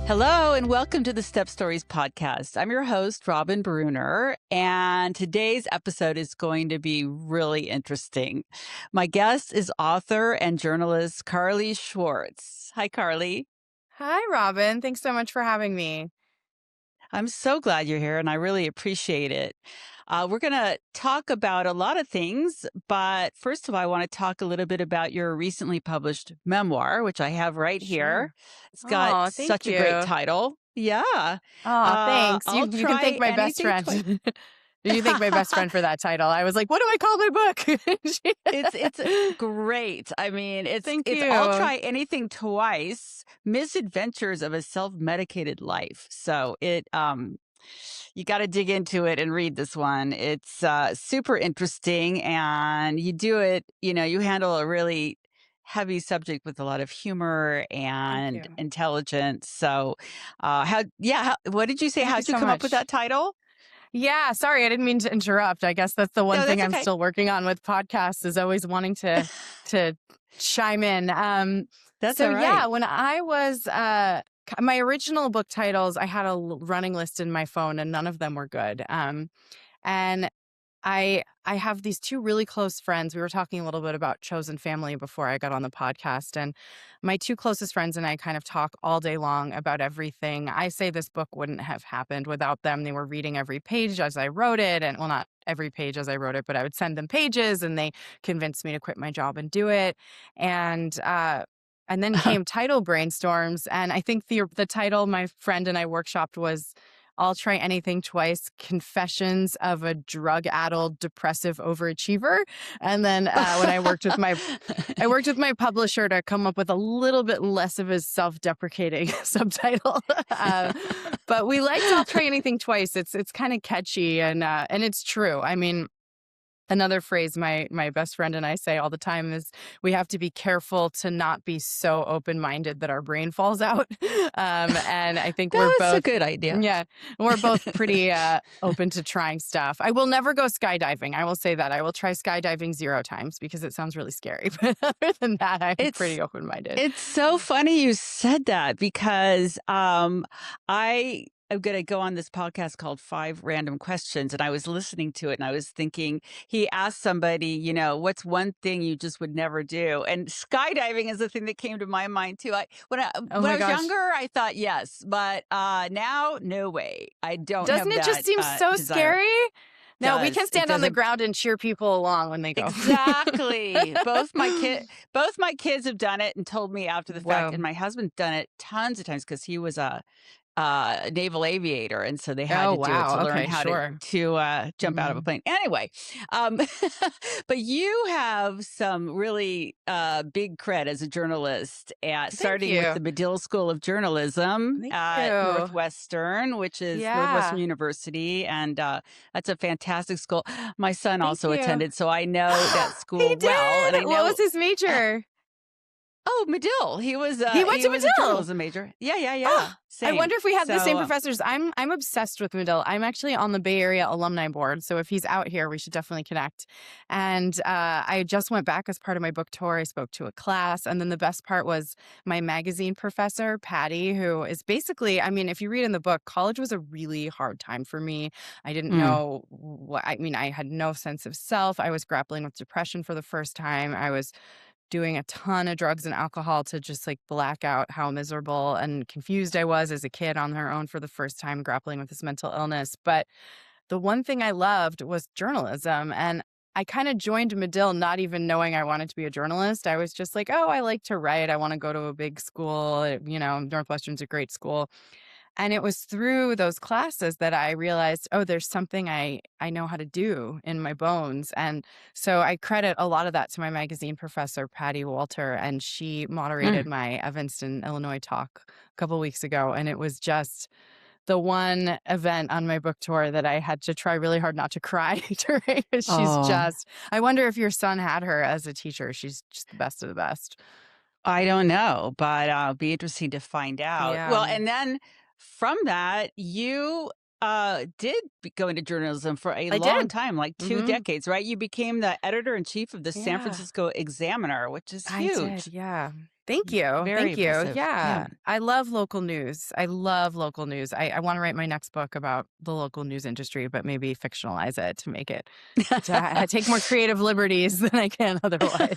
Hello and welcome to the Step Stories podcast. I'm your host, Robin Breuner, and today's episode is going to be really interesting. My guest is author and journalist Carly Schwartz. Hi, Carly. Hi, Robin. Thanks so much for having me. I'm so glad you're here and I really appreciate it. We're going to talk about a lot of things, but first of all, I want to talk a little bit about your recently published memoir, which I have right here. Sure. It's got Oh, thank such a great you. title. Yeah. Oh, thanks. I'll You can thank try my best anything twice. friend. You thank my best friend for that title. I was like, what do I call my book? It's great. I mean, Thank it's I'll you. try anything twice. Misadventures of a Self-Medicated Life. So you got to dig into it and read this one. It's super interesting, and you do it. You handle a really heavy subject with a lot of humor Thank and you. intelligence. So, what did you say? Thank you How'd you so come up with much. that title? Yeah, sorry, I didn't mean to interrupt. I guess that's the one No, thing that's I'm okay. still working on with podcasts is always wanting to chime in. That's So all yeah, right. when I was my original book titles, I had a running list in my phone, and none of them were good. And I have these two really close friends. We were talking a little bit about chosen family before I got on the podcast, and my two closest friends and I kind of talk all day long about everything. I say this book wouldn't have happened without them. They were reading every page as I wrote it, and well, not every page as I wrote it, but I would send them pages, and they convinced me to quit my job and do it. And then came title brainstorms, and I think the title my friend and I workshopped was "I'll Try Anything Twice: Confessions of a Drug-Addled Depressive Overachiever." And then when I worked with my publisher to come up with a little bit less of a self-deprecating subtitle. But we liked "I'll Try Anything Twice." It's kind of catchy, and it's true. I mean, another phrase my best friend and I say all the time is we have to be careful to not be so open-minded that our brain falls out. And I think we're That's a both, good idea. yeah, we're both pretty open to trying stuff. I will never go skydiving. I will say that. I will try skydiving 0 times because it sounds really scary. But other than that, I'm It's pretty open-minded. It's so funny you said that because I am going to go on this podcast called Five Random Questions, and I was listening to it and I was thinking he asked somebody, what's one thing you just would never do? And skydiving is the thing that came to my mind too. When I Oh when my I was gosh. younger, I thought yes, but now no way. I don't Doesn't have it just that seem so desire. scary? No, we can It stand on the doesn't. ground and cheer people along when they go. Exactly. Both my kids have done it and told me after the fact, Whoa. and my husband's done it tons of times because he was a naval aviator, and so they had Oh, to do it to wow. learn Okay, how sure. to jump out of a Mhm. plane. Anyway, um, but you have some really big cred as a journalist, at Thank starting with you. the Medill School of Journalism Thank at you. Northwestern, which is Northwestern Yeah. University, and that's a fantastic school. My son Thank also you. attended, so I know that He school well, and did! I What was know. his major? Oh, Medill. He was He went he to was a Medill! journalism major. Yeah, yeah, Oh, yeah. I Same. wonder if we have the same So. professors. I'm obsessed with Medill. I'm actually on the Bay Area Alumni Board, so if he's out here, we should definitely connect. And I just went back as part of my book tour. I spoke to a class, and then the best part was my magazine professor, Patty, who is basically, I mean, if you read in the book, college was a really hard time for me. I didn't Mm. know what, I mean, I had no sense of self. I was grappling with depression for the first time. I was doing a ton of drugs and alcohol to just like black out how miserable and confused I was as a kid on her own for the first time grappling with this mental illness. But the one thing I loved was journalism. And I kind of joined Medill not even knowing I wanted to be a journalist. I was just like, oh, I like to write. I want to go to a big school. Northwestern's a great school. And it was through those classes that I realized, oh, there's something I know how to do in my bones. And so I credit a lot of that to my magazine professor, Patty Walter, and she moderated Mm. my Evanston, Illinois talk a couple weeks ago. And it was just the one event on my book tour that I had to try really hard not to cry during. Oh, I wonder if your son had her as a teacher. She's just the best of the best. I don't know, but it'll be interesting to find out. Yeah, Well, and then from that, you did go into journalism for a I long did. time, like 2 Hmm. decades, right? You became the editor in chief of the San Yeah, Francisco Examiner, which is I did. huge. Yeah. Thank you. Very Thank you. impressive. Yeah. Yeah. I love local news. I love local news. I want to write my next book about the local news industry, but maybe fictionalize it to make it take more creative liberties than I can otherwise.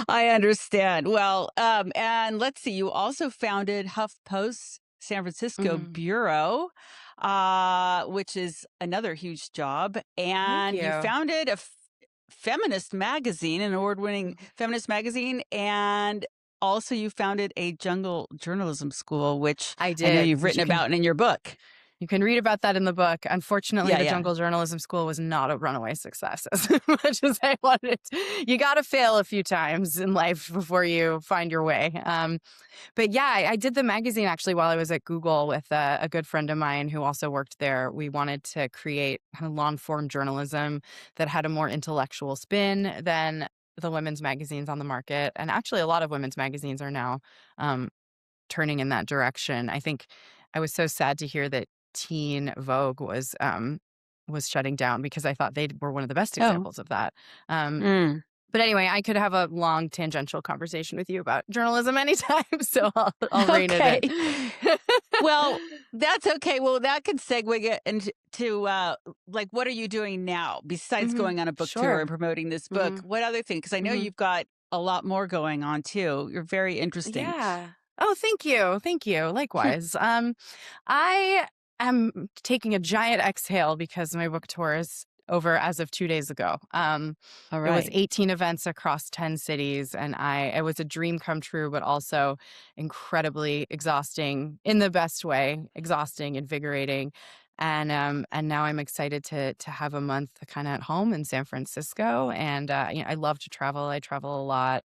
I understand. Well, and let's see, you also founded HuffPost San Francisco Mhm. bureau, which is another huge job. Thank And you you. founded a feminist magazine, an award-winning Mhm. feminist magazine, and also you founded a jungle journalism school, which I I know did, you've which written about in your book. you can read about that in the book. Unfortunately, Yeah, the yeah. Jungle Journalism School was not a runaway success as much as I wanted. You got to fail a few times in life before you find your way. But yeah, I did the magazine actually while I was at Google with a good friend of mine who also worked there. We wanted to create kind of long form journalism that had a more intellectual spin than the women's magazines on the market. And actually, a lot of women's magazines are now um, turning in that direction. I think I was so sad to hear that Teen Vogue was shutting down because I thought they were one of the best Oh. examples of that. Um, Mm. but anyway, I could have a long tangential conversation with you about journalism anytime, so I'll rein it in. Okay. Well, that's okay. Well, that could segue it into like, what are you doing now besides Mhm. going on a book tour and Sure. promoting this book? Mhm. What other thing? Because I know Mhm. you've got a lot more going on too. You're very interesting. Yeah. Oh, thank you. Thank you. Likewise. I am taking a giant exhale because my book tour is over as of 2 days ago. All It was right. 18 events across 10 cities, and it was a dream come true, but also incredibly exhausting in the best way, exhausting, invigorating. And now I'm excited to have a month kind of at home in San Francisco. And I love to travel. I travel a lot.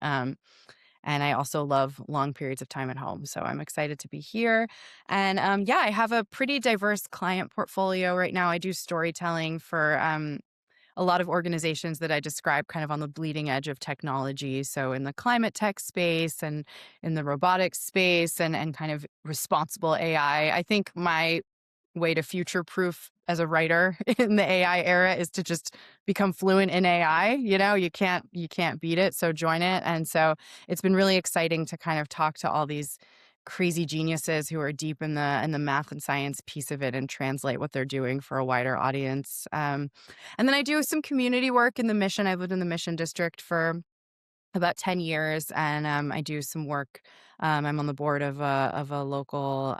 And I also love long periods of time at home. So I'm excited to be here. And yeah, I have a pretty diverse client portfolio right now. I do storytelling for a lot of organizations that I describe kind of on the bleeding edge of technology. So in the climate tech space and in the robotics space and kind of responsible AI. I think my way to future proof as a writer in the AI era is to just become fluent in AI. You can't beat it, so join it. And so it's been really exciting to kind of talk to all these crazy geniuses who are deep in the math and science piece of it and translate what they're doing for a wider audience. And then I do some community work in the Mission. I've lived in the Mission District for about 10 years, and I do some work. I'm on the board of a local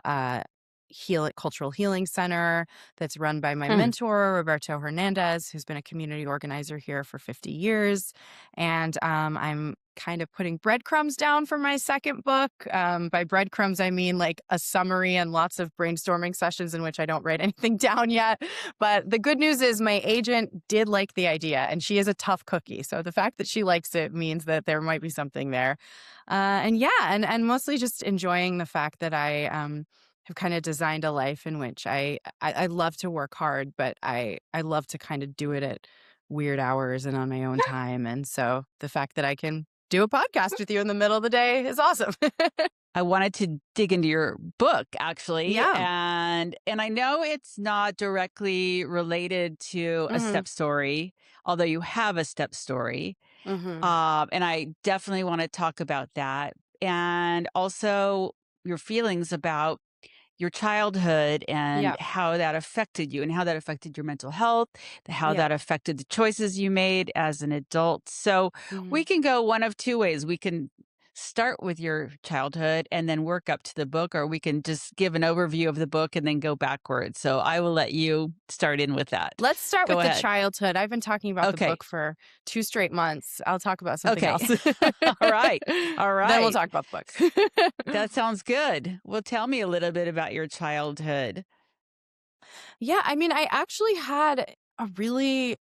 cultural healing center that's run by my Hmm. mentor, Roberto Hernandez, who's been a community organizer here for 50 years. And I'm kind of putting breadcrumbs down for my second book. By breadcrumbs, I mean like a summary and lots of brainstorming sessions in which I don't write anything down yet. But the good news is my agent did like the idea, and she is a tough cookie. So the fact that she likes it means that there might be something there. And yeah, and mostly just enjoying the fact that I have kind of designed a life in which I love to work hard, but I love to kind of do it at weird hours and on my own time. And so the fact that I can do a podcast with you in the middle of the day is awesome. I wanted to dig into your book actually, Yeah. and I know it's not directly related to a Mhm. step story, although you have a step story. Mhm. And I definitely want to talk about that. And also your feelings about your childhood and Yeah. how that affected you and how that affected your mental health, how Yeah. that affected the choices you made as an adult. So we Mhm. can go one of two ways. We can start with your childhood and then work up to the book, or we can just give an overview of the book and then go backwards. So I will let you start in with that. Let's start Go with the ahead. childhood. I've been talking about the Okay. book for 2 straight months. I'll talk about something Okay. else. All right. All Then we'll right. talk about the book. That sounds good. Well, tell me a little bit about your childhood. Yeah, I mean, I actually had a really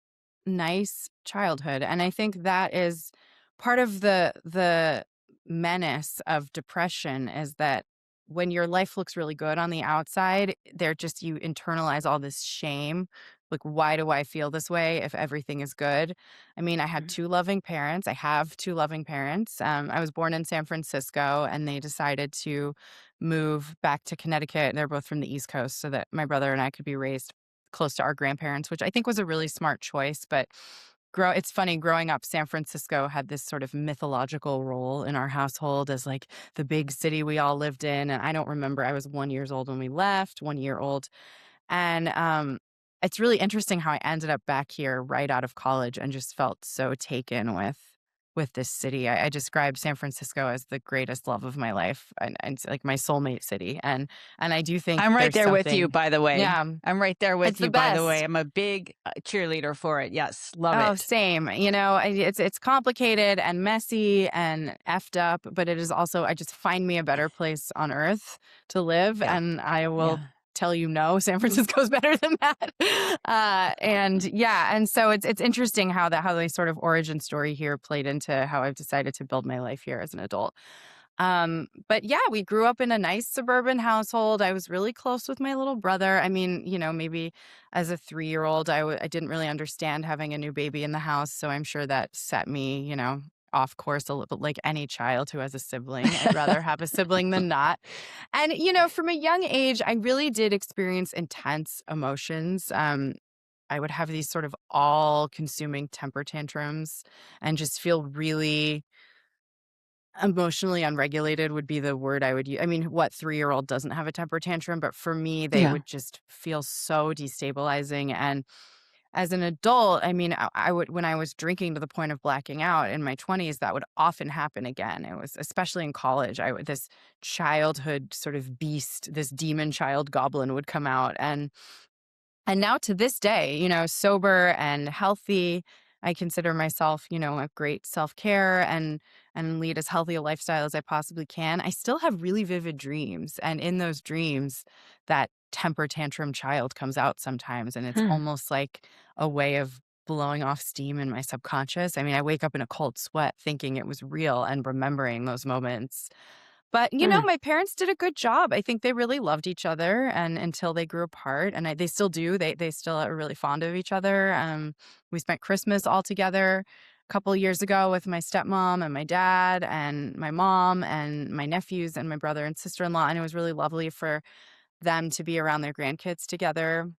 nice childhood, and I think that is part of the menace of depression is that when your life looks really good on the outside, you internalize all this shame. Like, why do I feel this way if everything is good? I mean, I had Mhm. 2 loving parents. I have 2 loving parents. I was born in San Francisco, and they decided to move back to Connecticut. They're both from the East Coast so that my brother and I could be raised close to our grandparents, which I think was a really smart choice. But it's funny growing up, San Francisco had this sort of mythological role in our household as like the big city we all lived in. And I don't remember, I was 1 years old when we left, 1 year old. And it's really interesting how I ended up back here right out of college and just felt so taken with this city. I described San Francisco as the greatest love of my life, and it's like my soulmate city. And I do think I'm right there's there with you, something, by the way. yeah, I'm right there it's with the you, by the way. best. I'm a big cheerleader for it. Yes, love Oh, it. same. It's complicated and messy and effed up, but it is also, I just find me a better place on earth to live, Yeah. and I will Yeah. tell you no, San Francisco's better than that. And yeah, and so it's interesting how the sort of origin story here played into how I've decided to build my life here as an adult. But yeah, we grew up in a nice suburban household. I was really close with my little brother. I mean, maybe as a 3 year old, I didn't really understand having a new baby in the house. So I'm sure that set me, off course a little bit like any child who has a sibling. I'd rather have a sibling than not. And, from a young age, I really did experience intense emotions. I would have these sort of all consuming temper tantrums and just feel really emotionally unregulated would be the word I would use. I mean, what 3-year-old doesn't have a temper tantrum? But for me, they Yeah. would just feel so destabilizing. And as an adult, I mean, I would, when I was drinking to the point of blacking out in my 20s, that would often happen again. It was especially in college. This childhood sort of beast, this demon child goblin would come out. And now to this day, sober and healthy, I consider myself, a great self-care and lead as healthy a lifestyle as I possibly can. I still have really vivid dreams, and in those dreams, that temper tantrum child comes out sometimes, and it's Hmm. almost like a way of blowing off steam in my subconscious. I mean, I wake up in a cold sweat thinking it was real and remembering those moments. But, Hmm. my parents did a good job. I think they really loved each other and until they grew apart, and they still do. They still are really fond of each other. We spent Christmas all together a couple years ago with my stepmom and my dad and my mom and my nephews and my brother and sister-in-law, and it was really lovely for them to be around their grandkids together.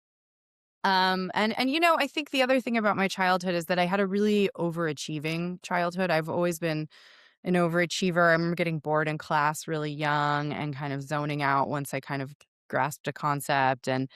And I think the other thing about my childhood is that I had a really overachieving childhood. I've always been an overachiever. I remember getting bored in class really young and kind of zoning out once I kind of grasped a concept, and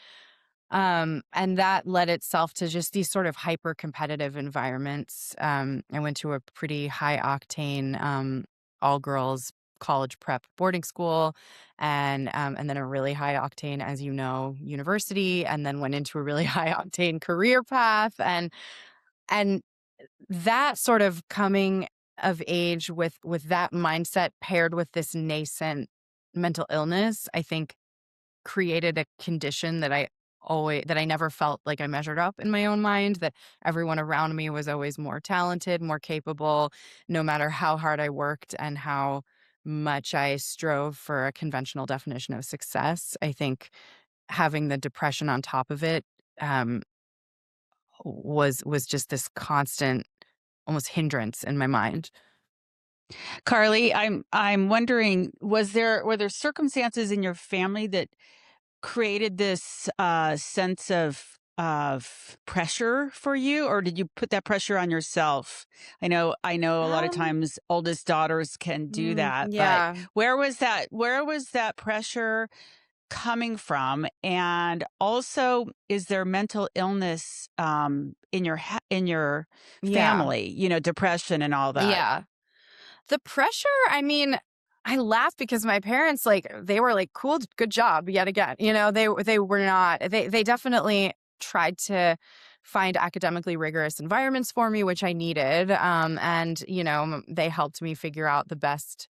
that led itself to just these sort of hyper competitive environments. I went to a pretty high octane all girls college prep boarding school, and then a really high octane, as you know, university, and then went into a really high octane career path, and that sort of coming of age with that mindset paired with this nascent mental illness, I think created a condition that I never felt like I measured up in my own mind, that everyone around me was always more talented, more capable, no matter how hard I worked and how much I strove for a conventional definition of success. I think having the depression on top of it um, was just this constant almost hindrance in my mind. Carly, I'm wondering, were there circumstances in your family that created this sense of pressure for you, or did you put that pressure on yourself? I know a lot of Um, times oldest daughters can do that, but yeah, where was that pressure coming from? And also, is there mental illness in your yeah, family, depression and all that? yeah. The pressure, I mean, I laugh because my parents, like, they were like, "Cool, good job yet again." They were not. They definitely tried to find academically rigorous environments for me, which I needed. And they helped me figure out the best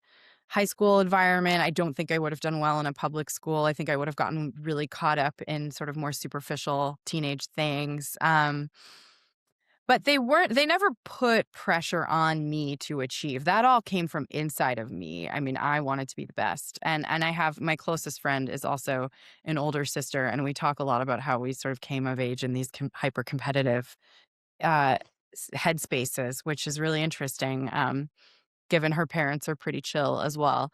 high school environment. I don't think I would have done well in a public school. I think I would have gotten really caught up in sort of more superficial teenage things. But they never put pressure on me to achieve. That all came from inside of me. I mean, I wanted to be the best. And I have my closest friend is also an older sister, and we talk a lot about how we sort of came of age in these hyper competitive uh headspaces, which is really interesting. Given her parents are pretty chill as well.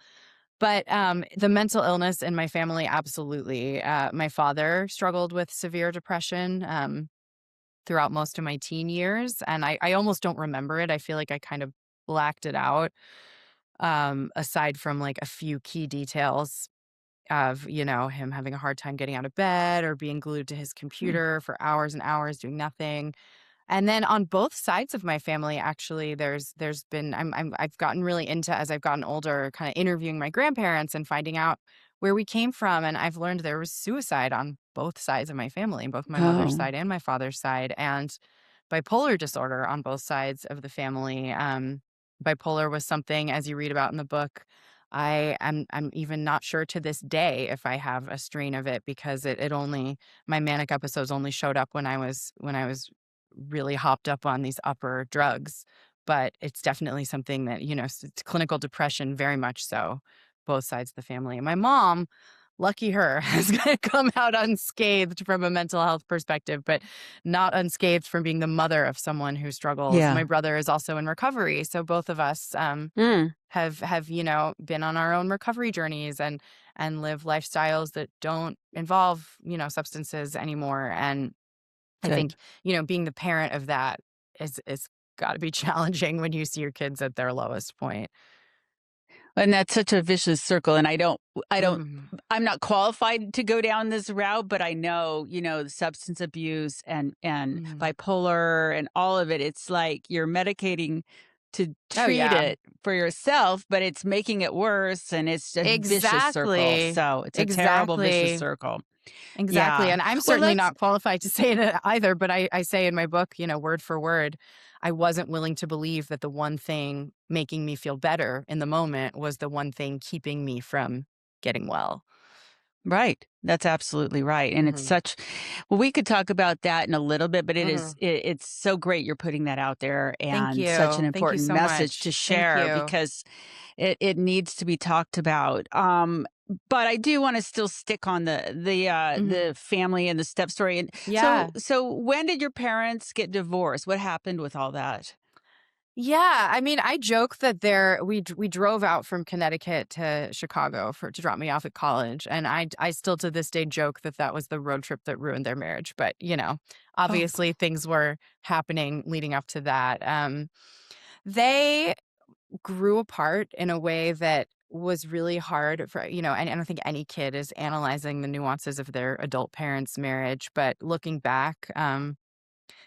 But the mental illness in my family, absolutely. My father struggled with severe depression. throughout most of my teen years, and I almost don't remember it. I feel like I kind of blacked it out, aside from, like, a few key details of, him having a hard time getting out of bed or being glued to his Mm. computer for hours and hours doing nothing. And then on both sides of my family, actually, there's been I've gotten really into, as I've gotten older, kind of interviewing my grandparents and finding out where we came from. And I've learned there was suicide on both sides of my family, both my mother's Oh, side and my father's side, and bipolar disorder on both sides of the family. Bipolar was something, as you read about in the book. I'm even not sure to this day if I have a strain of it, because it only my manic episodes only showed up when I was really hopped up on these upper drugs. But it's definitely something that, it's clinical depression, very much so, both sides of the family. And my mom, lucky her, has come out unscathed from a mental health perspective, but not unscathed from being the mother of someone who struggles. My yeah. brother is also in recovery. So both of us Mm, have been on our own recovery journeys and live lifestyles that don't involve substances anymore. And I think, good. being the parent of that is got to be challenging when you see your kids at their lowest point. And that's such a vicious circle, and I don't Mm, I'm not qualified to go down this route, but I know, the substance abuse and mm. bipolar and all of it, it's like you're medicating to Oh, treat yeah. it for yourself, but it's making it worse, and it's a vicious circle, Exactly. so it's a terrible vicious Exactly. circle. Exactly. Yeah. And I'm Well, certainly let's not qualified to say it either, but I say in my book, word for word, I wasn't willing to believe that the one thing making me feel better in the moment was the one thing keeping me from getting well. Right. That's absolutely right, and it's Hmm. such well, we could talk about that in a little bit, but Hmm. it's so great you're putting that out there Thank and such an you. Thank you important so message to much. Thank share you. because it needs to be talked about. But I do wanna still stick on Hmm. the family and the step story, and so Yeah. so when did your parents get divorced? What happened with all that? Yeah, I mean, I joke that we drove out from Connecticut to Chicago to drop me off at college, and I still to this day joke that that was the road trip that ruined their marriage. But Oh, obviously things were happening leading up to that. They grew apart in a way that was really hard for and I don't think any kid is analyzing the nuances of their adult parents' marriage, but looking back,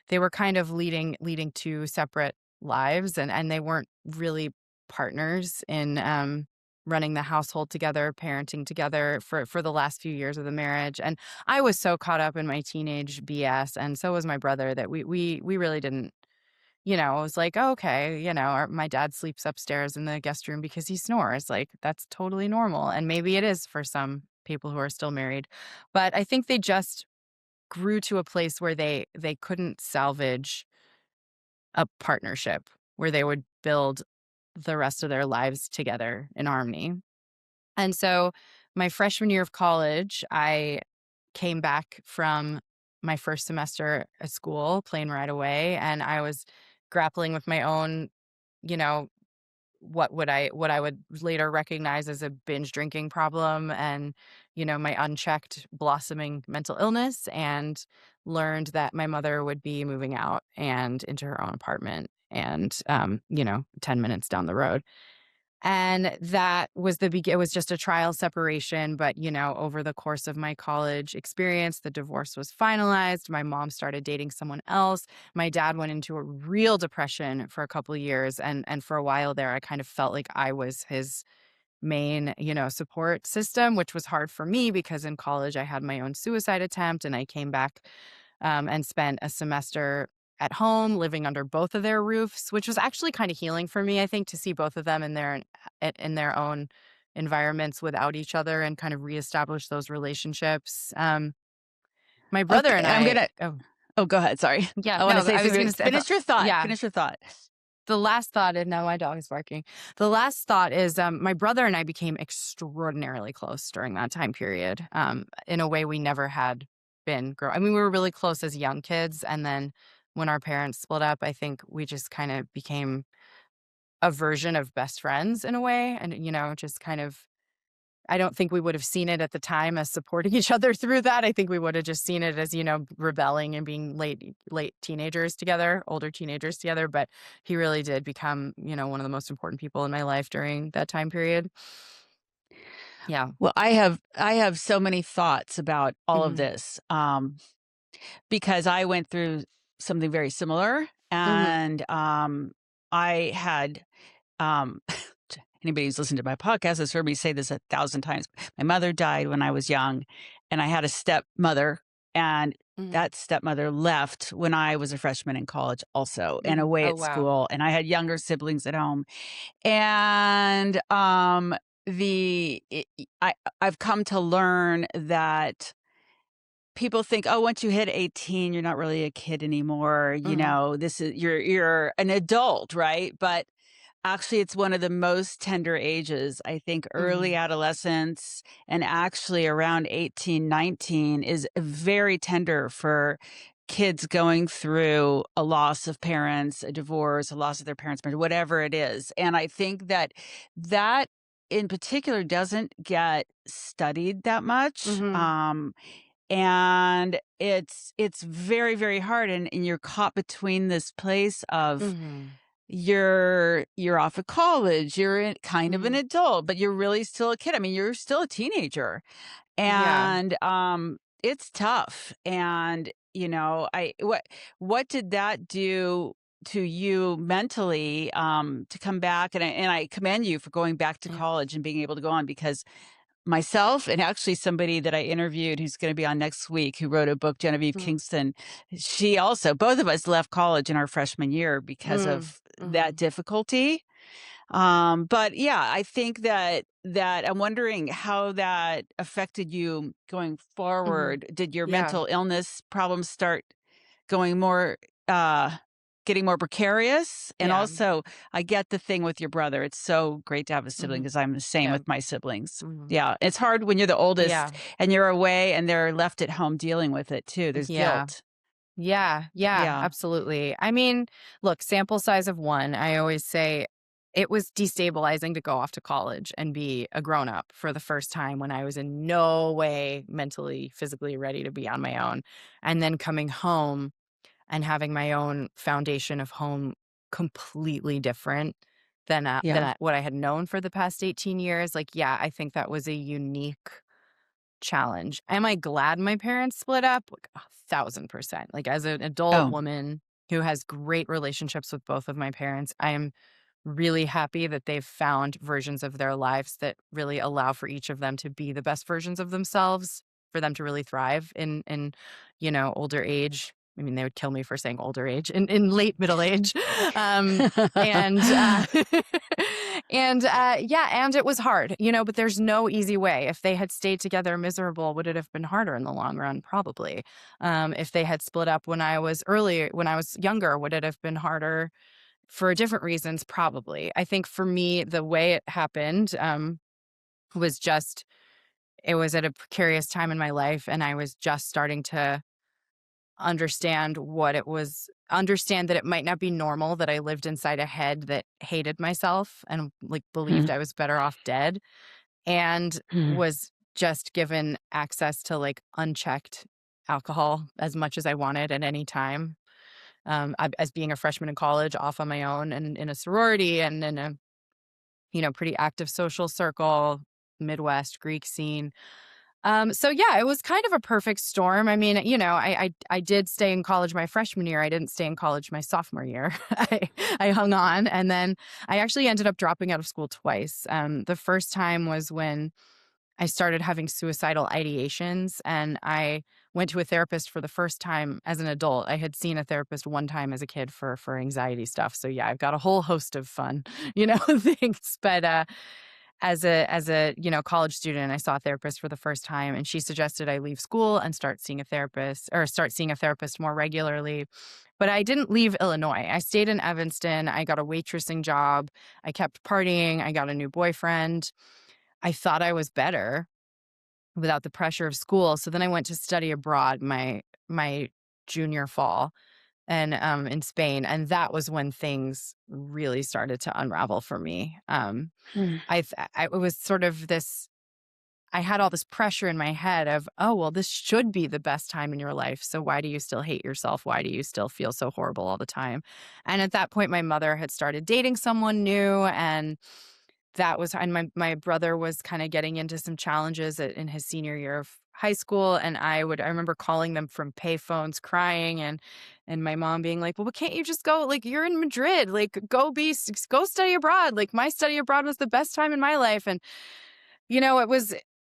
they were kind of leading 2 separate lives, and they weren't really partners in, running the household together, parenting together for the last few years of the marriage. And I was so caught up in my teenage BS, and so was my brother, that we really didn't, it was like, "Oh, okay, my dad sleeps upstairs in the guest room because he snores." Like, that's totally normal, and maybe it is for some people who are still married. But I think they just grew to a place where they couldn't salvage a partnership where they would build the rest of their lives together in harmony. And so my freshman year of college, I came back from my first semester at school, plane right away, and I was grappling with my own, you know, what I would later recognize as a binge drinking problem, and my unchecked blossoming mental illness, and learned that my mother would be moving out and into her own apartment, and 10 minutes down the road. And that was it was just a trial separation. But over the course of my college experience, the divorce was finalized. My mom started dating someone else. My dad went into a real depression for a couple of years, and for a while there I kind of felt like I was his main, support system, which was hard for me because in college I had my own suicide attempt, and I came back, and spent a semester at home living under both of their roofs, which was actually kind of healing for me, I think, to see both of them in their own environments without each other and kind of reestablish those relationships. My brother okay, and I'm I gonna oh, oh, go ahead, sorry. yeah, I wanna no, say I was something gonna say, finish your thought, yeah. finish your thought. The last thought, and now my dog is barking. The last thought is, my brother and I became extraordinarily close during that time period, in a way we never had been. I mean, we were really close as young kids, and then when our parents split up, I think we just kind of became a version of best friends in a way, and just kind of I don't think we would have seen it at the time as supporting each other through that. I think we would have just seen it as, rebelling and being late teenagers together, older teenagers together. But he really did become, one of the most important people in my life during that time period. Yeah. Well, I have so many thoughts about all of Mhm. this, because I went through something very similar, Mhm. and I had um, anybody who's listened to my podcast has heard me say this 1,000 times. My mother died when I was young, and I had a stepmother, and Mhm. that stepmother left when I was a freshman in college, also, and Mhm. away Oh, at wow. school, and I had younger siblings at home. And, the I've come to learn that people think, "Oh, once you hit 18, you're not really a kid anymore, Mhm. this is you're an adult," right? But actually, it's one of the most tender ages. I think early Mhm. adolescence and actually around 18, 19 is very tender for kids going through a loss of parents, a divorce, a loss of their parents, whatever it is. And I think that in particular doesn't get studied that much. Mhm. And it's very, very hard, and you're caught between this place of Mhm. you're off of college, you're kind of an Mhm. adult, but you're really still a kid. I mean, you're still a teenager, Yeah. and it's tough. And I what did that do to you mentally, to come back? And I commend you for going back to Yeah. college and being able to go on, because myself and actually somebody that I interviewed who's going to be on next week, who wrote a book, Genevieve Mhm. Kingston, she also, both of us left college in our freshman year because Mm. of that Mhm. difficulty. But yeah, I think that I'm wondering how that affected you going Mhm. forward. Did your Yeah. mental illness problems start going more, uh, getting more precarious? And Yeah. also, I get the thing with your brother. It's so great to have a sibling, Mhm. because I'm the same Yeah. with my siblings. Mhm. Yeah, it's hard when you're the oldest Yeah. and you're away and they're left at home dealing with it too. There's Yeah. guilt. Yeah, yeah, Yeah. absolutely. I mean, look, sample size of one, I always say it was destabilizing to go off to college and be a grown up for the first time when I was in no way mentally, physically ready to be on my own. And then coming home and having my own foundation of home completely different than Yeah. what I had known for the past 18 years. Like, yeah, I think that was a unique challenge. Am I glad my parents split up? Like 1,000%. Like as an adult Oh. woman who has great relationships with both of my parents, I am really happy that they've found versions of their lives that really allow for each of them to be the best versions of themselves, for them to really thrive in older age. I mean, they would kill me for saying older age, in late middle age. Um, and yeah, and it was hard, but there's no easy way. If they had stayed together miserable, would it have been harder in the long run? Probably. If they had split up when I was younger, would it have been harder for different reasons? Probably. I think for me, the way it happened, was just, it was at a precarious time in my life, and I was just starting to understand that it might not be normal that I lived inside a head that hated myself and like believed Hmm. I was better off dead, and Hmm. was just given access to like unchecked alcohol as much as I wanted at any time. As being a freshman in college, off on my own and in a sorority and in a pretty active social circle, Midwest Greek scene. So yeah, it was kind of a perfect storm. I mean, I did stay in college my freshman year. I didn't stay in college my sophomore year. I hung on, and then I actually ended up dropping out of school twice. The first time was when I started having suicidal ideations, and I went to a therapist for the first time as an adult. I had seen a therapist one time as a kid for anxiety stuff. So yeah, I've got a whole host of fun, things. But as a college student, I saw a therapist for the first time, and she suggested I leave school and start seeing a therapist more regularly. But I didn't leave Illinois. I stayed in Evanston. I got a waitressing job. I kept partying. I got a new boyfriend. I thought I was better without the pressure of school. So then I went to study abroad my junior fall and in Spain, and that was when things really started to unravel for me. Hmm. It was sort of this. I had all this pressure in my head of, oh, well, this should be the best time in your life. So why do you still hate yourself? Why do you still feel so horrible all the time? And at that point, my mother had started dating someone new, and my brother was kind of getting into some challenges in his senior year of high school. And I remember calling them from payphones crying, and my mom being like, well, but can't you just go, like, you're in Madrid, like, go study abroad. Like, my study abroad was the best time in my life. And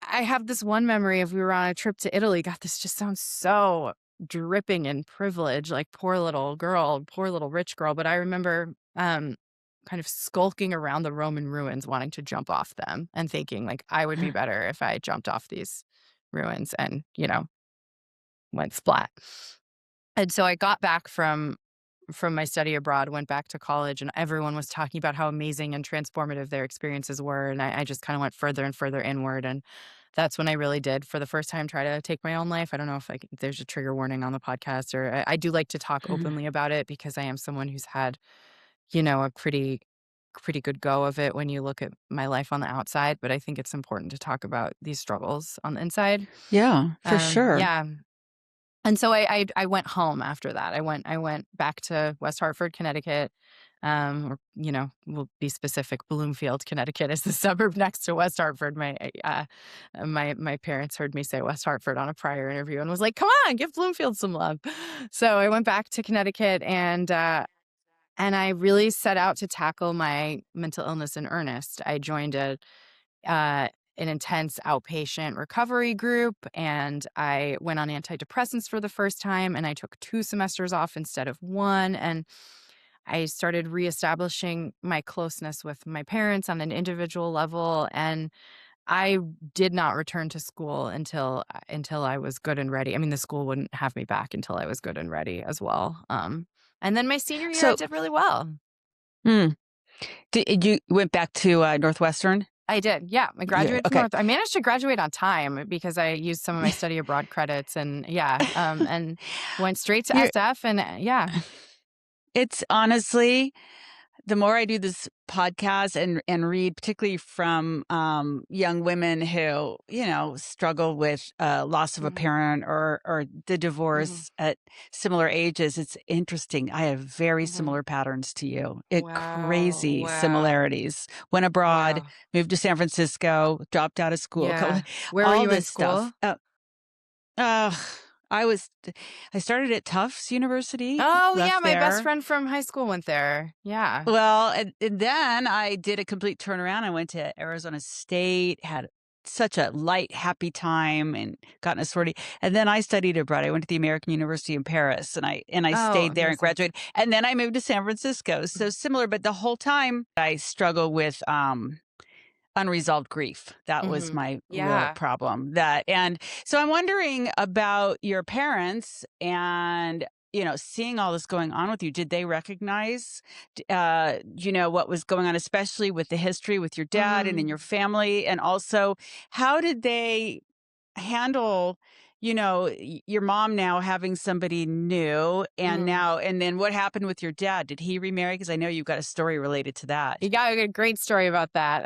I have this one memory of we were on a trip to Italy. God, this just sounds so dripping in privilege, like, poor little girl, poor little rich girl. But I remember kind of skulking around the Roman ruins, wanting to jump off them and thinking, like, I would be better if I jumped off these ruins and, went splat. And so I got back from my study abroad, went back to college, and everyone was talking about how amazing and transformative their experiences were. And I just kind of went further and further inward. And that's when I really did, for the first time, try to take my own life. I don't know if there's a trigger warning on the podcast, or I do like to talk openly about it because I am someone who's had, a pretty good go of it when you look at my life on the outside. But I think it's important to talk about these struggles on the inside. Yeah, for sure. Yeah. And so I went home after that. I went back to West Hartford, Connecticut. Or, we'll be specific. Bloomfield, Connecticut is the suburb next to West Hartford. My parents heard me say West Hartford on a prior interview and was like, "Come on, give Bloomfield some love." So I went back to Connecticut, and I really set out to tackle my mental illness in earnest. I joined uh, an intense outpatient recovery group, and I went on antidepressants for the first time, and I took 2 semesters off instead of 1. And I started reestablishing my closeness with my parents on an individual level, and I did not return to school until I was good and ready. I mean, the school wouldn't have me back until I was good and ready as well. And then my senior year, I So, did really well. mm, you went back to Northwestern? I did. Yeah. Yeah. Okay. I managed to graduate on time because I used some of my study abroad credits, and yeah, and went straight to You're, SF, and yeah. it's honestly, the more I do this podcast and read, particularly from young women who struggle with loss of a Mhm, parent or the mhm, divorce at similar ages, it's interesting. I have very mhm. similar patterns to you. It Wow. crazy Wow. similarities. Went abroad, Wow. moved to San Francisco, dropped out of school, Yeah. Where were all you in this stuff. school? Uh, I was I started at Tufts University, Oh, yeah, left my best there. friend from high school went there. Yeah. Well, and then I did a complete turnaround. I went to Arizona State, had such a light, happy time, and got in a sorority. And then I studied abroad. I went to the American University in Paris, and I Oh, stayed there and amazing. graduated. And then I moved to San Francisco. So similar, but the whole time I struggle with unresolved grief. That was Mhm. my real Yeah. problem. That and so I'm wondering about your parents and seeing all this going on with you. Did they recognize what was going on, especially with the history with your dad and in your Mhm. family? And also, how did they handle your mom now having somebody new, and Mhm. then what happened with your dad? Did he remarry? Because I know you've got a story related to that. You got a great story about that.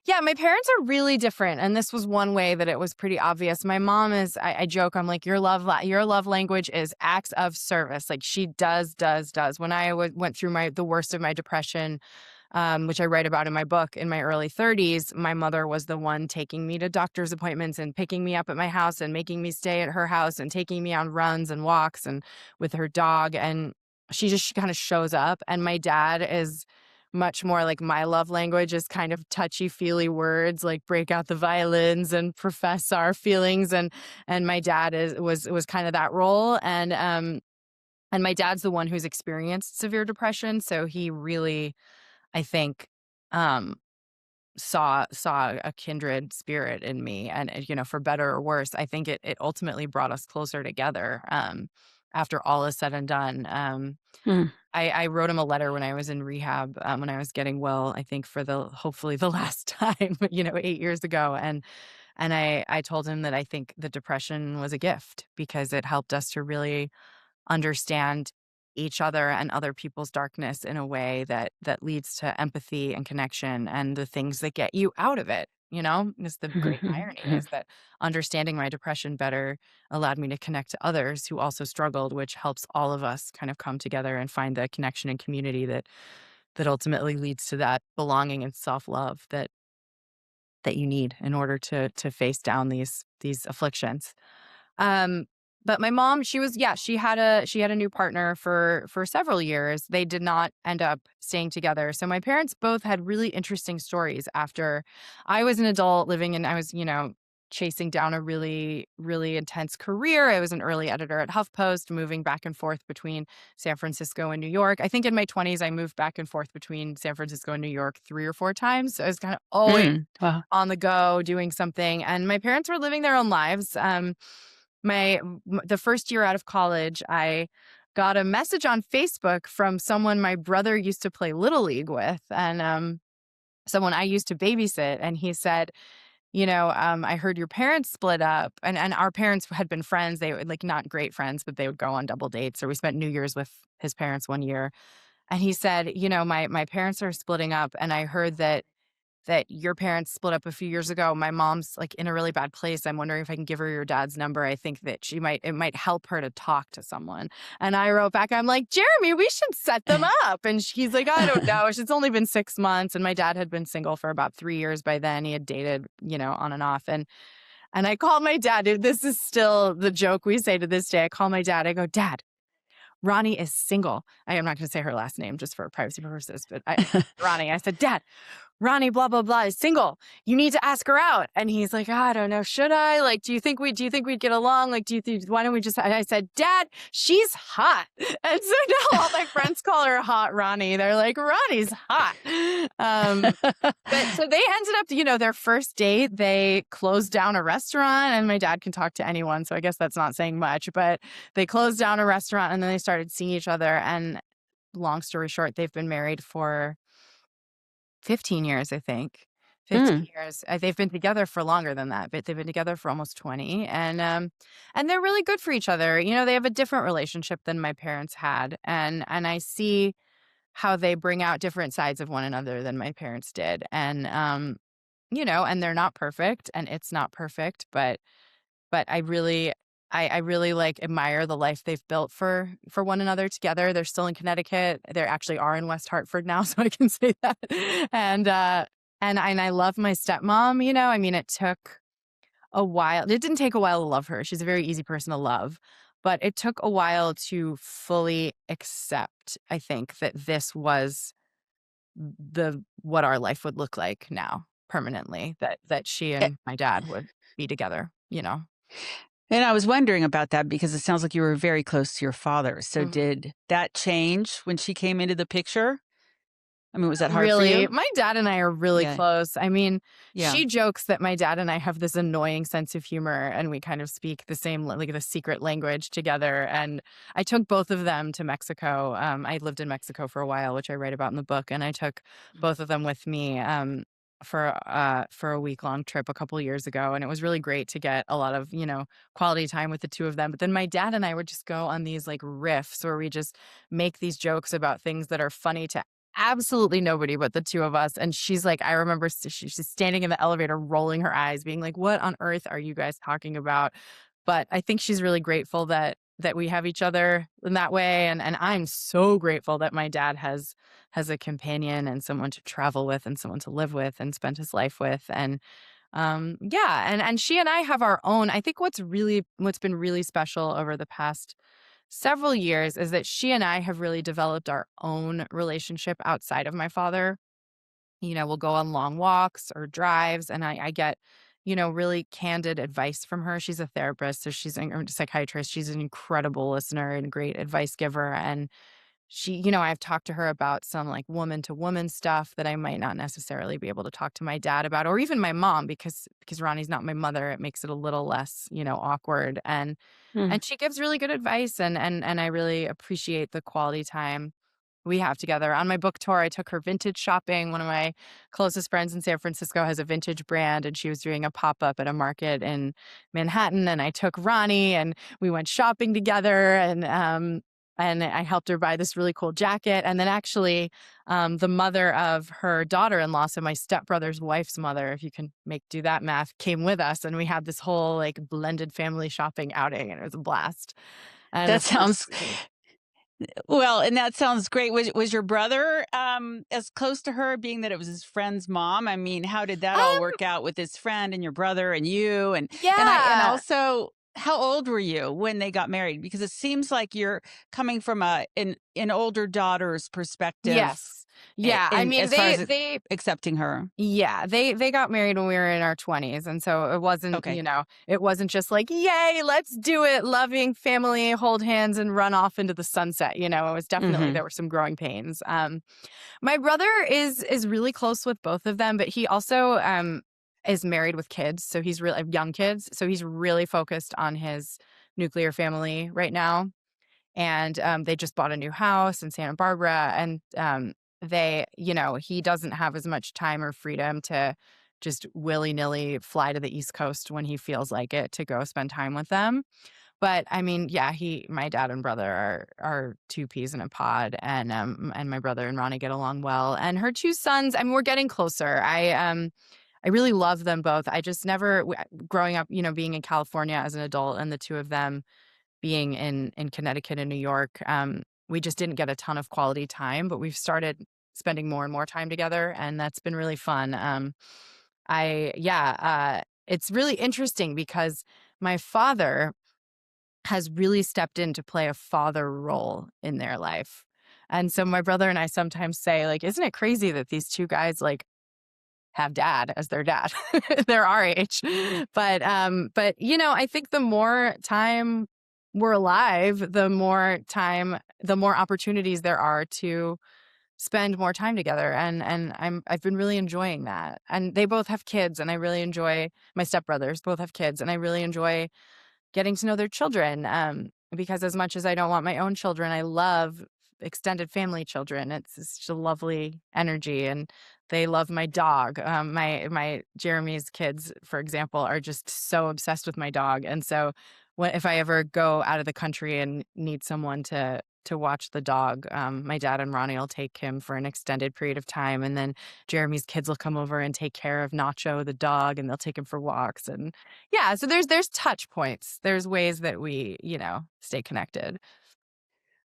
Yeah, my parents are really different, and this was one way that it was pretty obvious. My mom is, I joke, I'm like, your love language is acts of service. Like, she does. When I went through the worst of my depression, which I write about in my book, in my early 30s, my mother was the one taking me to doctor's appointments and picking me up at my house and making me stay at her house and taking me on runs and walks and with her dog. And she kind of shows up. And my dad is much more like, my love language is kind of touchy-feely words, like break out the violins and profess our feelings. And my dad was kind of that role. And my dad's the one who's experienced severe depression. So he really, I think, um, saw a kindred spirit in me, and for better or worse, I think it ultimately brought us closer together. After all is said and done, Hmm. I wrote him a letter when I was in rehab, when I was getting well. I think for the hopefully the last time, 8 years ago, and I told him that I think the depression was a gift because it helped us to really understand each other and other people's darkness in a way that leads to empathy and connection and the things that get you out of it. Is the great irony is that understanding my depression better allowed me to connect to others who also struggled, which helps all of us kind of come together and find the connection and community that ultimately leads to that belonging and self-love that you need in order to face down these afflictions. Um, but my mom, she had a new partner for several years. They did not end up staying together. So my parents both had really interesting stories after I was an adult living and I was, chasing down a really, really intense career. I was an early editor at HuffPost, moving back and forth between San Francisco and New York. I think in my 20s, I moved back and forth between San Francisco and New York 3 or 4 times. So I was kind of always Wow. on the go doing something, and my parents were living their own lives. The first year out of college, I got a message on Facebook from someone my brother used to play Little League with, and someone I used to babysit, and he said, I heard your parents split up, and our parents had been friends. They were like not great friends, but they would go on double dates, or we spent New Year's with his parents one year. And he said, my parents are splitting up, and I heard that your parents split up a few years ago. My mom's like in a really bad place. I'm wondering if I can give her your dad's number. I think that it might help her to talk to someone. And I wrote back, I'm like, Jeremy, we should set them up. And he's like, I don't know. It's only been 6 months. And my dad had been single for about 3 years by then. He had dated, on and off. And I called my dad. This is still the joke we say to this day. I call my dad. I go, Dad, Ronnie is single. I am not going to say her last name just for privacy purposes, but Ronnie, I said, Dad, Ronnie, blah, blah, blah, is single. You need to ask her out. And he's like, I don't know. Should I? Like, do you think we'd get along? Like, why don't we just, and I said, Dad, she's hot. And so now all my friends call her Hot Ronnie. They're like, Ronnie's hot. But so they ended up, their first date, they closed down a restaurant, and my dad can talk to anyone. So I guess that's not saying much, but they closed down a restaurant and then they started seeing each other. And long story short, they've been married for 15 years, I think. 15 Mm. years. They've been together for longer than that, but they've been together for almost 20. And they're really good for each other. They have a different relationship than my parents had. And I see how they bring out different sides of one another than my parents did. And they're not perfect and it's not perfect, but I really like admire the life they've built for one another together. They're still in Connecticut. They actually are in West Hartford now, so I can say that. And I love my stepmom. It took a while. It didn't take a while to love her. She's a very easy person to love, but it took a while to fully accept, I think, that this was the what our life would look like now permanently, that she Eh, and my dad would be together. And I was wondering about that because it sounds like you were very close to your father. So Mhm. did that change when she came into the picture? I mean, was that hard for Really, you? my dad and I are really Yeah. close. Yeah. She jokes that my dad and I have this annoying sense of humor and we kind of speak the same, like the secret language together. And I took both of them to Mexico. I lived in Mexico for a while, which I write about in the book. And I took both of them with me for a week-long trip a couple years ago. And it was really great to get a lot of, quality time with the two of them. But then my dad and I would just go on these like riffs where we just make these jokes about things that are funny to absolutely nobody but the two of us. And she's like, I remember she's standing in the elevator, rolling her eyes, being like, what on earth are you guys talking about? But I think she's really grateful that we have each other in that way. And I'm so grateful that my dad has a companion and someone to travel with and someone to live with and spend his life with. And yeah, and she and I have our own. I think what's been really special over the past several years is that she and I have really developed our own relationship outside of my father. We'll go on long walks or drives, and I get, really candid advice from her. She's a therapist, so she's a psychiatrist. She's an incredible listener and great advice giver. And I've talked to her about some like woman to woman stuff that I might not necessarily be able to talk to my dad about, or even my mom, because Ronnie's not my mother. It makes it a little less, awkward. Mm. And she gives really good advice, and I really appreciate the quality time we have together. On my book tour, I took her vintage shopping. One of my closest friends in San Francisco has a vintage brand, and she was doing a pop-up at a market in Manhattan, and I took Ronnie, and we went shopping together, and I helped her buy this really cool jacket. And then actually, the mother of her daughter-in-law, so my stepbrother's wife's mother, if you can do that math, came with us, and we had this whole like blended family shopping outing, and it was a blast. And That of course, sounds well, and that sounds great. Was your brother, as close to her, being that it was his friend's mom? I mean, how did that all um, work out with his friend and your brother and you? And yeah, also, how old were you when they got married? Because it seems like you're coming from an older daughter's perspective, yes, yeah. I in mean, as far as they accepting her. yeah, they got married when we were in our 20s, and so it wasn't, Okay. it wasn't just like, "Yay, let's do it, loving family, hold hands and run off into the sunset," it was definitely Mhm. there were some growing pains. My brother is really close with both of them, but he also, is married with kids, so he's really young kids, so he's really focused on his nuclear family right now. And they just bought a new house in Santa Barbara, and he doesn't have as much time or freedom to just willy-nilly fly to the East Coast when he feels like it to go spend time with them. But I mean, yeah, my dad and brother are two peas in a pod, and my brother and Ronnie get along well. And her two sons, I mean, we're getting closer. I really love them both. I just never growing up, being in California as an adult, and the two of them being in Connecticut and New York, we just didn't get a ton of quality time, but we've started spending more and more time together, and that's been really fun. It's really interesting because my father has really stepped in to play a father role in their life. And so my brother and I sometimes say, like, isn't it crazy that these two guys like have dad as their dad? They're our age. But I think the more time we're alive, the more opportunities there are to spend more time together. And I've been really enjoying that. And they both have kids, and I really enjoy my stepbrothers both have kids, and I really enjoy getting to know their children. Because as much as I don't want my own children, I love extended family children. It's just a lovely energy, and they love my dog. My Jeremy's kids, for example, are just so obsessed with my dog, and so if I ever go out of the country and need someone to watch the dog, my dad and Ronnie will take him for an extended period of time, and then Jeremy's kids will come over and take care of Nacho, the dog, and they'll take him for walks. And yeah, so there's touch points. There's ways that we, stay connected.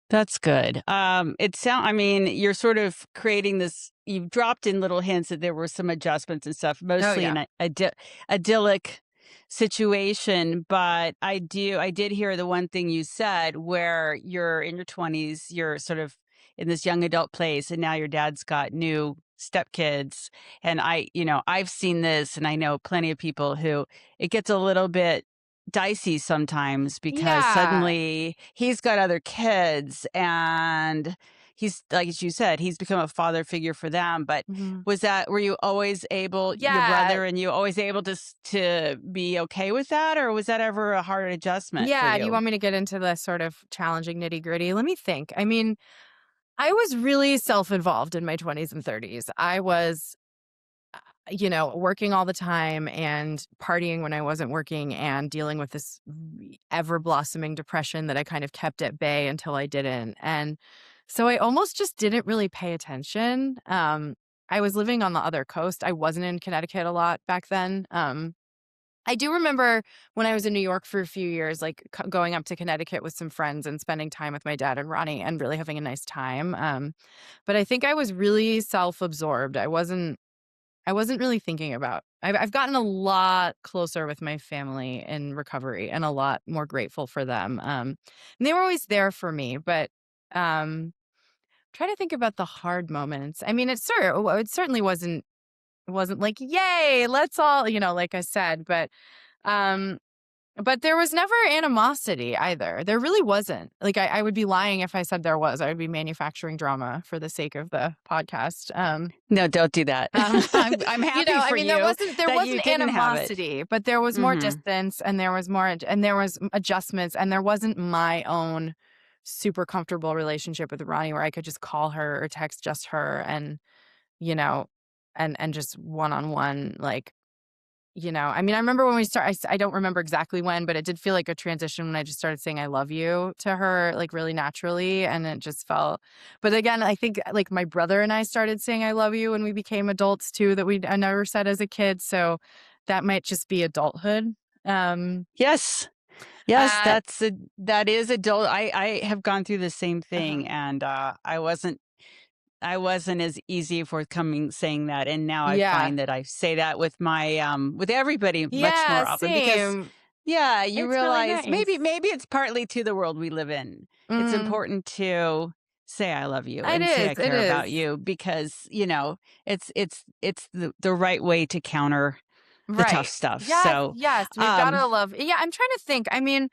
That's good. I mean, you're sort of creating this, you've dropped in little hints that there were some adjustments and stuff, Oh, mostly yeah. in a idyllic situation. But I did hear the one thing you said where you're in your 20s, you're sort of in this young adult place, and now your dad's got new stepkids. And I've seen this, and I know plenty of people who it gets a little bit dicey sometimes because Yeah. suddenly he's got other kids, and he's, like as you said, he's become a father figure for them. But Mhm. were you always able, your Yeah. brother and you always able to be okay with that, or was that ever a hard adjustment for Yeah. Do you you? want me to get into the sort of challenging nitty gritty? Let me think. I mean, I was really self involved in my 20s and 30s. I was working all the time and partying when I wasn't working, and dealing with this ever blossoming depression that I kind of kept at bay until I didn't. And so I almost just didn't really pay attention. I was living on the other coast. I wasn't in Connecticut a lot back then. I do remember when I was in New York for a few years, like going up to Connecticut with some friends and spending time with my dad and Ronnie and really having a nice time. But I think I was really self absorbed. I wasn't really thinking about. I've gotten a lot closer with my family in recovery, and a lot more grateful for them. And they were always there for me, but try to think about the hard moments. I mean, it certainly wasn't like, yay, let's all, like I said, um, but there was never animosity either. There really wasn't. Like I would be lying if I said there was. I would be manufacturing drama for the sake of the podcast. No, don't do that. I'm happy I for mean, there you wasn't there that you wasn't didn't have it. animosity, but there was more Hmm. distance, and there was adjustments, and there wasn't my own super comfortable relationship with Ronnie where I could just call her or text just her, and you know, and just one on one, like I mean, I remember when we I don't remember exactly when, but it did feel like a transition when I just started saying I love you to her, like, really naturally, and it just felt but again, I think, like, my brother and I started saying I love you when we became adults too that I never said as a kid, so that might just be adulthood. Um, Yes. Yes, uh that is adult. I have gone through the same uh thing, and, I wasn't as easy forthcoming saying that, and now I Yeah. find that I say that with everybody much Yeah, more often because, same. yeah, you It's really realize nice. maybe it's partly to the world we live in. It's Mm, important to say I love you and say I it care about is. you because, it's the right way to counter the tough Right. stuff. Yes, So, yes, we've um gotta love yeah, I'm trying to think. I mean,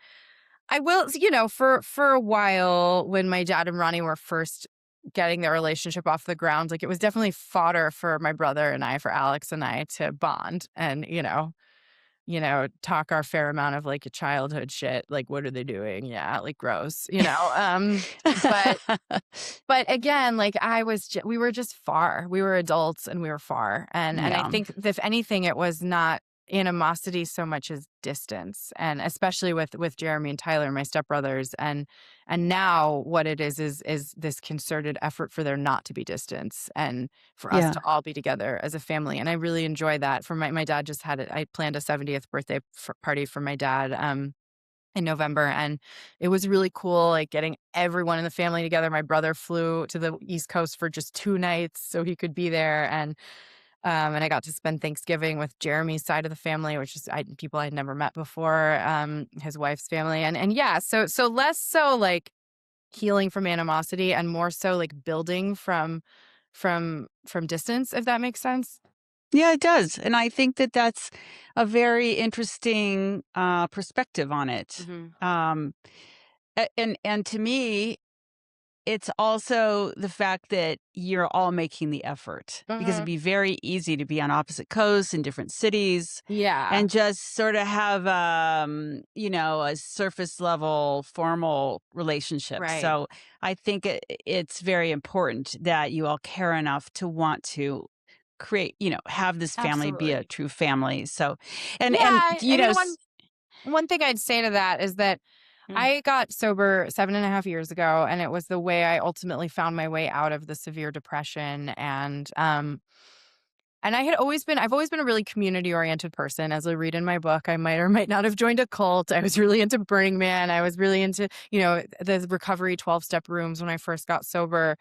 I will for a while when my dad and Ronnie were first getting their relationship off the ground, like, it was definitely fodder for my brother and I, for Alex and I to bond and, talk our fair amount of, like, childhood shit, like, "What are they doing? Yeah, like, gross." But but again, like, we were just far. We were adults and we were far, and I Yeah. think if anything, it was not animosity so much as distance, and especially with Jeremy and Tyler, my stepbrothers, and now what it is this concerted effort for there not to be distance and for us Yeah. to all be together as a family, and I really enjoy that. For my dad just had it I planned a 70th birthday party for my dad, in November, and it was really cool, like, getting everyone in the family together. My brother flew to the East Coast for just 2 nights so he could be there, and I got to spend Thanksgiving with Jeremy's side of the family, which is people I'd never met before, his wife's family, and yeah, so less so, like, healing from animosity and more so, like, building from distance, if that makes sense? Yeah, it does, and I think that that's a very interesting, perspective on it. Mhm. Um, and to me, it's also the fact that you're all making the effort because it'd Mhm. be very easy to be on opposite coasts in different cities Yeah. and just sort of have, a surface level formal relationship. Right. So I think it's very important that you all care enough to want to create, have this family be a Absolutely. true family. So, and, Yeah, I mean, one thing I'd say to that is that Mm. I got sober 7.5 years ago, and it was the way I ultimately found my way out of the severe depression. And I've always been a really community oriented person. As I read in my book, I might or might not have joined a cult. I was really into Burning Man. I was really into, the recovery 12-step rooms when I first got sober.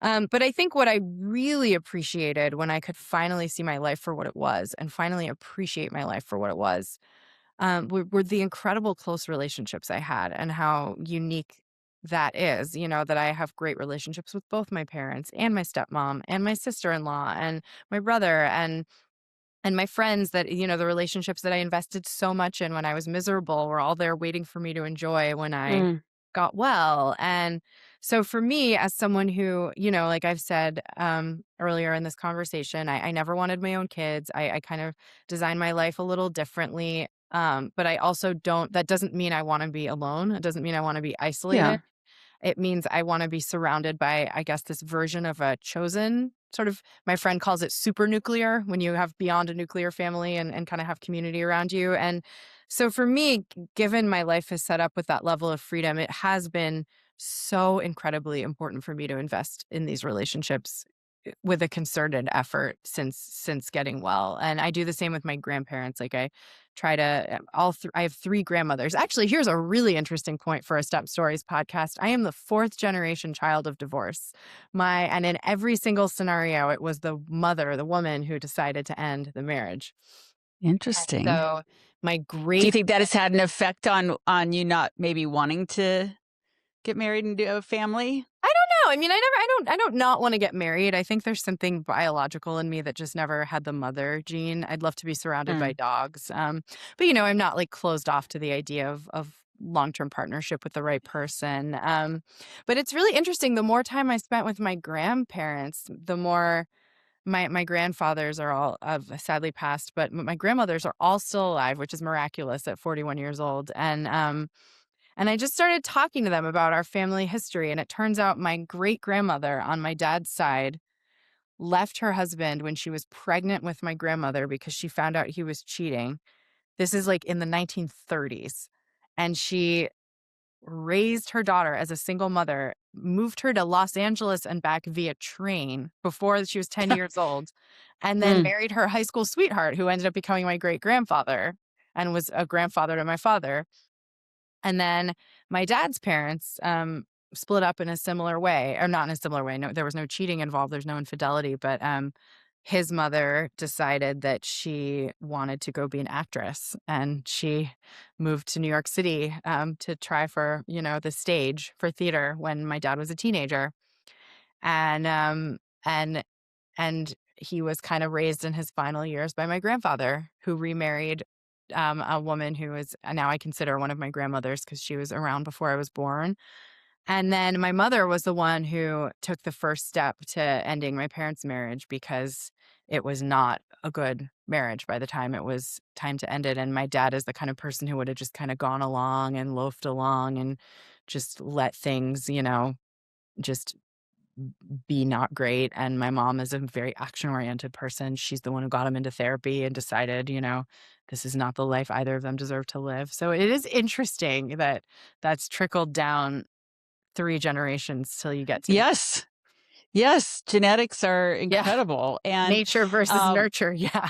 But I think what I really appreciated when I could finally see my life for what it was and finally appreciate my life for what it was were the incredible close relationships I had and how unique that is. That I have great relationships with both my parents and my stepmom and my sister-in-law and my brother and my friends that, the relationships that I invested so much in when I was miserable were all there waiting for me to enjoy when I Mm. got well. And so for me, as someone who, like I've said earlier in this conversation, I never wanted my own kids. I kind of designed my life a little differently. But I also that doesn't mean I want to be alone. It doesn't mean I want to be Yeah. isolated. It means I wanna be surrounded by, I guess, this version of a chosen sort of my friend calls it super nuclear, when you have beyond a nuclear family and kinda have community around you, and so for me, given my life is set up with that level of freedom, it has been so incredibly important for me to invest in these relationships, with a concerted effort since getting well, and I do the same with my grandparents, like, I try to I have 3 grandmothers. Actually, here's a really interesting point for a Step Stories podcast. I am the 4th generation child of divorce. And in every single scenario, it was the mother, the woman who decided to end the marriage. And Interesting. so my Do you great think that has had an effect on you not maybe wanting to get married and do a family? I don't know. I mean, I don't not want to get married. I think there's something biological in me that just never had the mother gene. I'd love to be surrounded by Mm. dogs. But I'm not like closed off to the idea of long-term partnership with the right person. But it's really interesting. The more time I spent with my grandparents, the more my grandfathers are all sadly passed, but my grandmothers are all still alive, which is miraculous at 41 years old. And I just started talking to them about our family history, and it turns out my great grandmother on my dad's side left her husband when she was pregnant with my grandmother because she found out he was cheating. This is like in the 1930s. And she raised her daughter as a single mother, moved her to Los Angeles and back via train before she was 10 years old, and then Mm. married her high school sweetheart, who ended up becoming my great grandfather and was a grandfather to my father. And then my dad's parents split up in a similar way, or not in a similar way. No, there was no cheating involved. There's no infidelity, but his mother decided that she wanted to go be an actress, and she moved to New York City to try for the stage for theater when my dad was a teenager, and and and he was kind of raised in his final years by my grandfather, who remarried a woman who is now I consider one of my grandmothers because she was around before I was born. And then my mother was the one who took the first step to ending my parents' marriage because it was not a good marriage by the time it was time to end it. And my dad is the kind of person who would have just kind of gone along and loafed along and just let things, just be not great. And my mom is a very action oriented person. She's the one who got him into therapy and decided, this is not the life either of them deserve to live. So it is interesting that that's trickled down 3 generations till you get to me. Yes. Yes, genetics are Yeah. incredible, and, Nature versus um nurture. Yeah.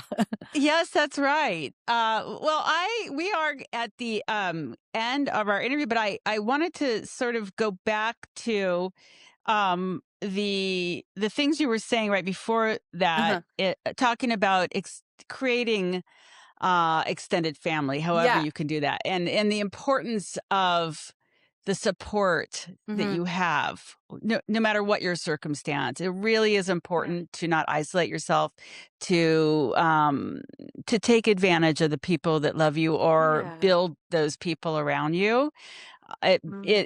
yes, that's right. Well, we are at the, end of our interview, but I wanted to sort of go back to, the things you were saying right before that, Uh-huh. talking about creating extended family, however Yeah. you can do that. And the importance of the support that Mhm. you have, no matter what your circumstance. It really is Yeah. important to not isolate yourself, to take advantage of the people that love you or Yeah. build those people around you. It's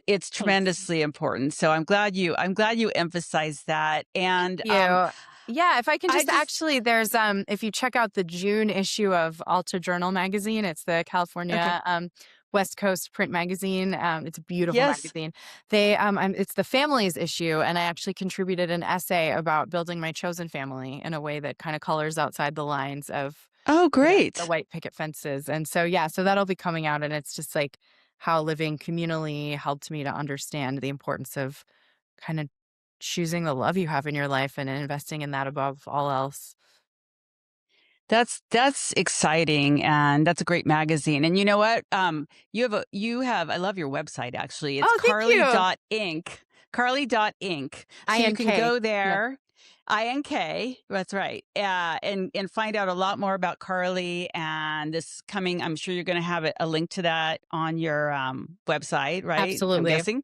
Thanks. tremendously important. So I'm glad you emphasized that. Thank And you. Yeah, if I can I just just actually there's if you check out the June issue of Alta Journal magazine, it's the okay. California West Coast print magazine. It's a beautiful Yes. magazine. They it's the families issue, and I actually contributed an essay about building my chosen family in a way that kind of colors outside the lines of Oh, the great. white picket fences. And so yeah, so that'll be coming out, and it's just like how living communally helped me to understand the importance of kind of choosing the love you have in your life and investing in that above all else. That's exciting, and that's a great magazine. And you know what? You have I love your website actually. It's Oh, thank you. Carly dot Inc. So you can INK. go Yeah, there, INK, that's right. And find out a lot more about Carly and this coming. I'm sure you're going to have a link to that on your website, right? I'm absolutely. guessing.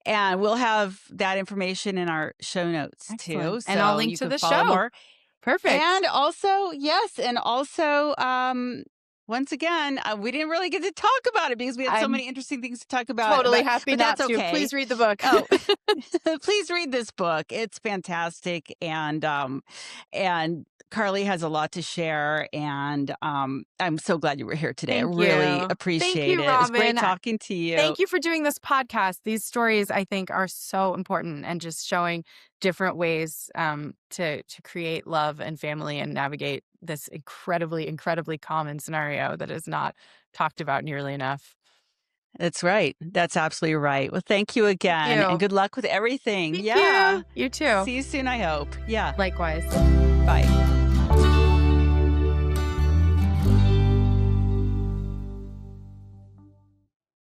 And we'll have that information in our show notes Excellent. too. And I'll So link you to can the follow show. more. Perfect. And also, yes, and also, once again, we didn't really get to talk about it because we had so I'm many interesting things to talk about, totally happy but that's not to. okay. Please read the book. Oh, please read this book. It's fantastic, and Carly has a lot to share, and I'm so glad you were here today. I Thank really you. Thank appreciate you, it. It's great Robin. talking to you. Thank you for doing this podcast. These stories, I think, are so important and just showing different ways to create love and family and navigate this incredibly, incredibly common scenario that is not talked about nearly enough. That's right. That's absolutely right. Well, thank you Thank again, and you. good luck with everything. Thank you. Yeah. You too. See you soon, I hope. Yeah. Likewise. Bye.